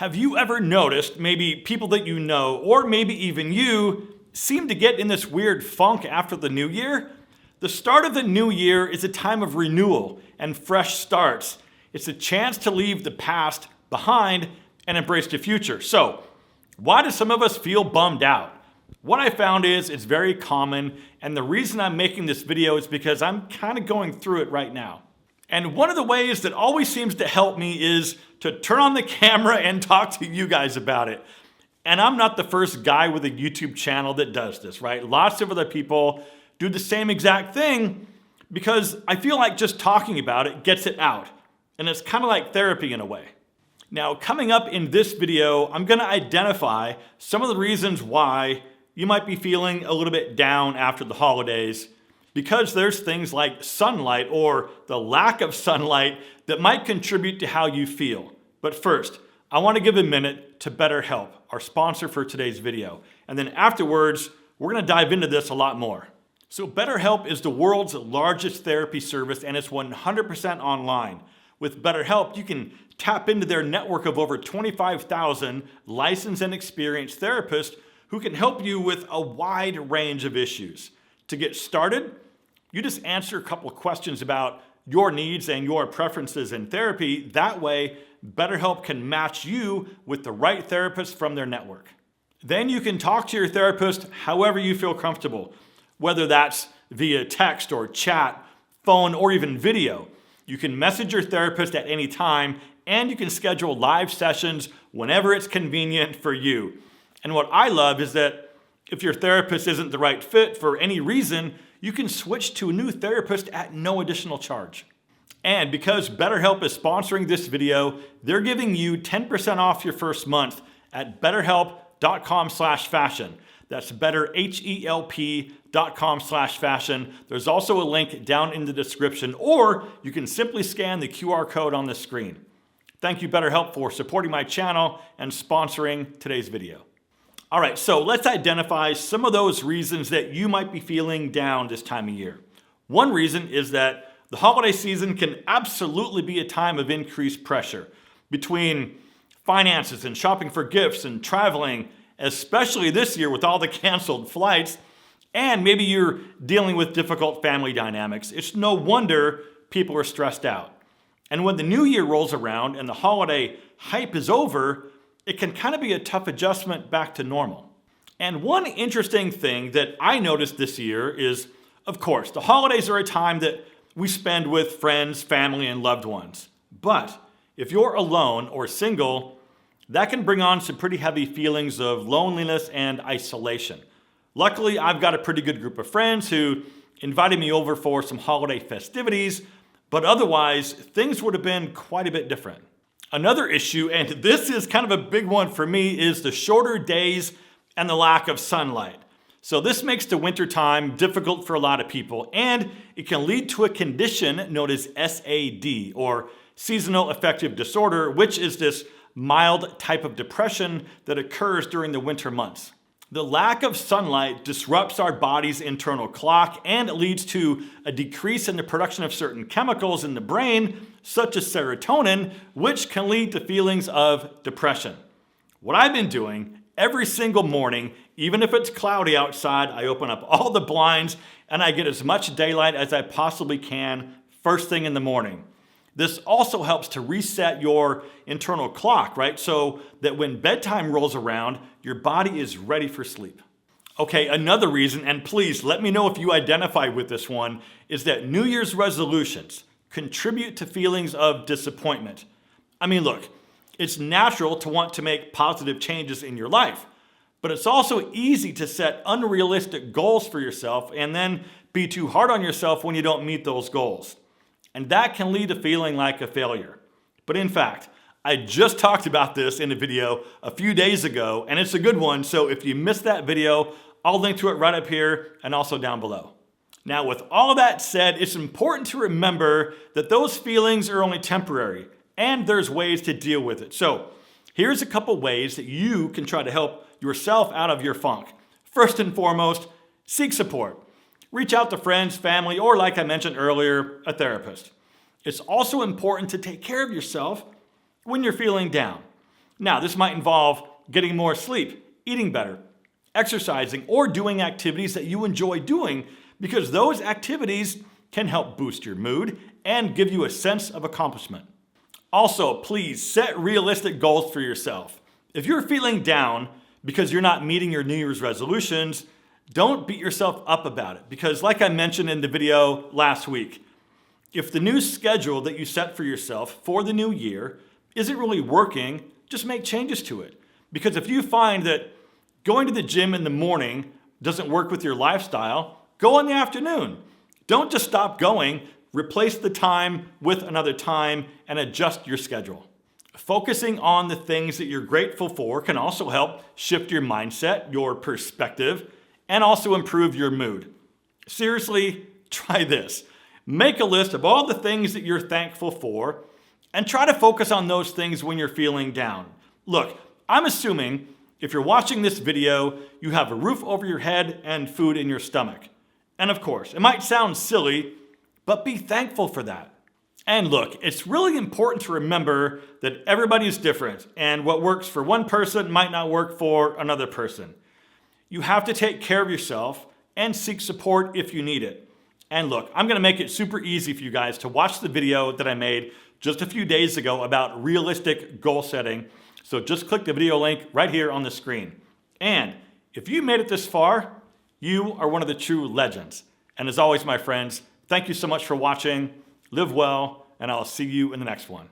Have you ever noticed maybe people that you know, or maybe even you, seem to get in this weird funk after the new year? The start of the new year is a time of renewal and fresh starts. It's a chance to leave the past behind and embrace the future. So, why do some of us feel bummed out? What I found is it's very common, and the reason I'm making this video is because I'm kind of going through it right now. And one of the ways that always seems to help me is to turn on the camera and talk to you guys about it. And I'm not the first guy with a YouTube channel that does this, right? Lots of other people do the same exact thing because I feel like just talking about it gets it out. And it's kind of like therapy in a way. Now, coming up in this video, I'm going to identify some of the reasons why you might be feeling a little bit down after the holidays, because there's things like sunlight or the lack of sunlight that might contribute to how you feel. But first, I want to give a minute to BetterHelp, our sponsor for today's video. And then afterwards, we're going to dive into this a lot more. So BetterHelp is the world's largest therapy service, and it's 100% online. With BetterHelp, you can tap into their network of over 25,000 licensed and experienced therapists who can help you with a wide range of issues. To get started, you just answer a couple of questions about your needs and your preferences in therapy. That way, BetterHelp can match you with the right therapist from their network. Then you can talk to your therapist however you feel comfortable, whether that's via text or chat, phone, or even video. You can message your therapist at any time, and you can schedule live sessions whenever it's convenient for you. And what I love is that if your therapist isn't the right fit for any reason, you can switch to a new therapist at no additional charge. And because BetterHelp is sponsoring this video, they're giving you 10% off your first month at betterhelp.com/fashion. That's betterhelp.com/fashion. There's also a link down in the description, or you can simply scan the QR code on the screen. Thank you, BetterHelp, for supporting my channel and sponsoring today's video. All right, so let's identify some of those reasons that you might be feeling down this time of year. One reason is that the holiday season can absolutely be a time of increased pressure between finances and shopping for gifts and traveling, especially this year with all the canceled flights, and maybe you're dealing with difficult family dynamics. It's no wonder people are stressed out. And when the new year rolls around and the holiday hype is over, it can kind of be a tough adjustment back to normal. And one interesting thing that I noticed this year is, of course, the holidays are a time that we spend with friends, family, and loved ones. But if you're alone or single, that can bring on some pretty heavy feelings of loneliness and isolation. Luckily, I've got a pretty good group of friends who invited me over for some holiday festivities, but otherwise, things would have been quite a bit different. Another issue, and this is kind of a big one for me, is the shorter days and the lack of sunlight. So this makes the winter time difficult for a lot of people, and it can lead to a condition known as SAD, or seasonal affective disorder, which is this mild type of depression that occurs during the winter months. The lack of sunlight disrupts our body's internal clock, and it leads to a decrease in the production of certain chemicals in the brain, such as serotonin, which can lead to feelings of depression. What I've been doing every single morning, even if it's cloudy outside, I open up all the blinds and I get as much daylight as I possibly can first thing in the morning. This also helps to reset your internal clock, right? So that when bedtime rolls around, your body is ready for sleep. Okay, another reason, and please let me know if you identify with this one, is that New Year's resolutions contribute to feelings of disappointment. I mean, look, it's natural to want to make positive changes in your life, but it's also easy to set unrealistic goals for yourself and then be too hard on yourself when you don't meet those goals. And that can lead to feeling like a failure. But in fact, I just talked about this in a video a few days ago, and it's a good one. So if you missed that video, I'll link to it right up here and also down below. Now, with all that said, it's important to remember that those feelings are only temporary, and there's ways to deal with it. So here's a couple ways that you can try to help yourself out of your funk. First and foremost, seek support. Reach out to friends, family, or like I mentioned earlier, a therapist. It's also important to take care of yourself when you're feeling down. Now, this might involve getting more sleep, eating better, exercising, or doing activities that you enjoy doing, because those activities can help boost your mood and give you a sense of accomplishment. Also, please set realistic goals for yourself. If you're feeling down because you're not meeting your New Year's resolutions, don't beat yourself up about it, because like I mentioned in the video last week, if the new schedule that you set for yourself for the new year isn't really working, just make changes to it. Because if you find that going to the gym in the morning doesn't work with your lifestyle, go in the afternoon. Don't just stop going, replace the time with another time and adjust your schedule. Focusing on the things that you're grateful for can also help shift your mindset, your perspective, and also improve your mood. Seriously, try this. Make a list of all the things that you're thankful for and try to focus on those things when you're feeling down. Look, I'm assuming if you're watching this video, you have a roof over your head and food in your stomach. And of course, it might sound silly, but be thankful for that. And look, it's really important to remember that everybody is different, and what works for one person might not work for another person. You have to take care of yourself and seek support if you need it. And look, I'm gonna make it super easy for you guys to watch the video that I made just a few days ago about realistic goal setting. So just click the video link right here on the screen. And if you made it this far, you are one of the true legends. And as always, my friends, thank you so much for watching. Live well, and I'll see you in the next one.